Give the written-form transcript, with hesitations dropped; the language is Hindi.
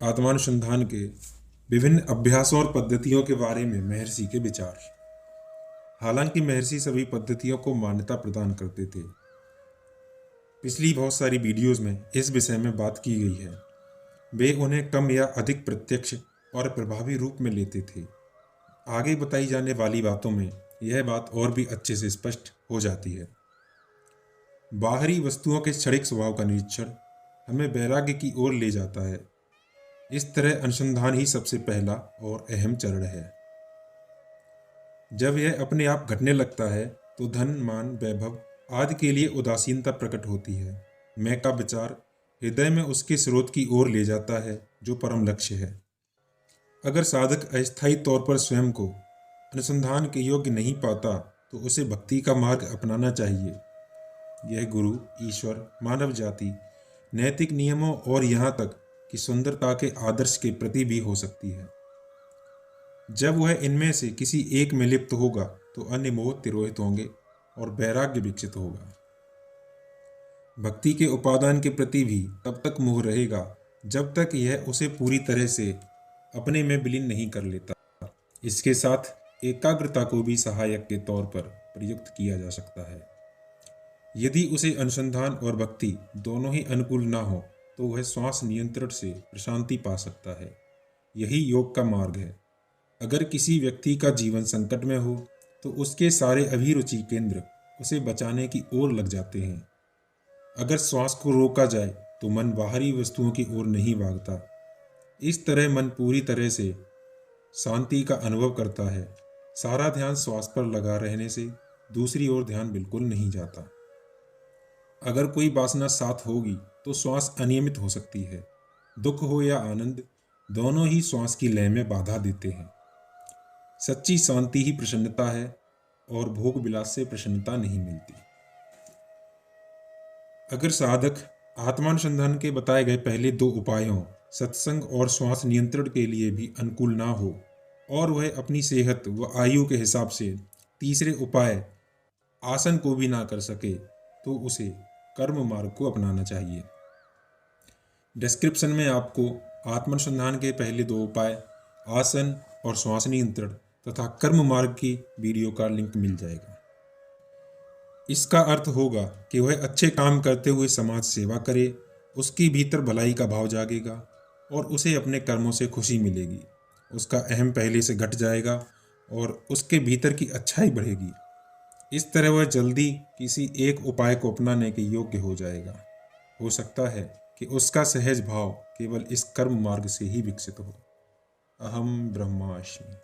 आत्मानुसंधान के विभिन्न अभ्यासों और पद्धतियों के बारे में महर्षि के विचार। हालांकि महर्षि सभी पद्धतियों को मान्यता प्रदान करते थे। पिछली बहुत सारी वीडियोस में इस विषय में बात की गई है। वे उन्हें कम या अधिक प्रत्यक्ष और प्रभावी रूप में लेते थे। आगे बताई जाने वाली बातों में यह बात और भी अच्छे से स्पष्ट हो जाती है। बाहरी वस्तुओं के क्षणिक स्वभाव का निरीक्षण हमें वैराग्य की ओर ले जाता है। इस तरह अनुसंधान ही सबसे पहला और अहम चरण है। जब यह अपने आप घटने लगता है तो धन, मान, वैभव आदि के लिए उदासीनता प्रकट होती है। मैं का विचार हृदय में उसके स्रोत की ओर ले जाता है जो परम लक्ष्य है। अगर साधक अस्थायी तौर पर स्वयं को अनुसंधान के योग्य नहीं पाता तो उसे भक्ति का मार्ग अपनाना चाहिए। यह गुरु, ईश्वर, मानव जाति, नैतिक नियमों और यहाँ तक कि सुंदरता के आदर्श के प्रति भी हो सकती है। जब वह इनमें से किसी एक में लिप्त होगा तो अन्य मोह तिरोहित होंगे और वैराग्य विकसित होगा। भक्ति के उपादान के प्रति भी तब तक मोह रहेगा जब तक यह उसे पूरी तरह से अपने में विलीन नहीं कर लेता। इसके साथ एकाग्रता को भी सहायक के तौर पर प्रयुक्त किया जा सकता है। यदि उसे अनुसंधान और भक्ति दोनों ही अनुकूल ना हो तो वह श्वास नियंत्रण से प्रशांति पा सकता है। यही योग का मार्ग है। अगर किसी व्यक्ति का जीवन संकट में हो तो उसके सारे अभिरुचि केंद्र उसे बचाने की ओर लग जाते हैं। अगर श्वास को रोका जाए तो मन बाहरी वस्तुओं की ओर नहीं भागता। इस तरह मन पूरी तरह से शांति का अनुभव करता है। सारा ध्यान श्वास पर लगा रहने से दूसरी ओर ध्यान बिल्कुल नहीं जाता। अगर कोई वासना साथ होगी तो श्वास अनियमित हो सकती है। दुख हो या आनंद, दोनों ही श्वास की लय में बाधा देते हैं। सच्ची शांति ही प्रसन्नता है और भोग विलास से प्रसन्नता नहीं मिलती। अगर साधक आत्मानुसंधान के बताए गए पहले दो उपायों सत्संग और श्वास नियंत्रण के लिए भी अनुकूल ना हो और वह अपनी सेहत व आयु के हिसाब से तीसरे उपाय आसन को भी ना कर सके तो उसे कर्म मार्ग को अपनाना चाहिए। डिस्क्रिप्शन में आपको आत्मानुसंधान के पहले दो उपाय आसन और श्वास नियंत्रण तथा कर्म मार्ग की वीडियो का लिंक मिल जाएगा। इसका अर्थ होगा कि वह अच्छे काम करते हुए समाज सेवा करे, उसके भीतर भलाई का भाव जागेगा और उसे अपने कर्मों से खुशी मिलेगी। उसका अहम पहले से घट जाएगा और उसके भीतर की अच्छाई बढ़ेगी। इस तरह वह जल्दी किसी एक उपाय को अपनाने के योग्य हो जाएगा। हो सकता है कि उसका सहज भाव केवल इस कर्म मार्ग से ही विकसित हो। अहम ब्रह्मास्मि।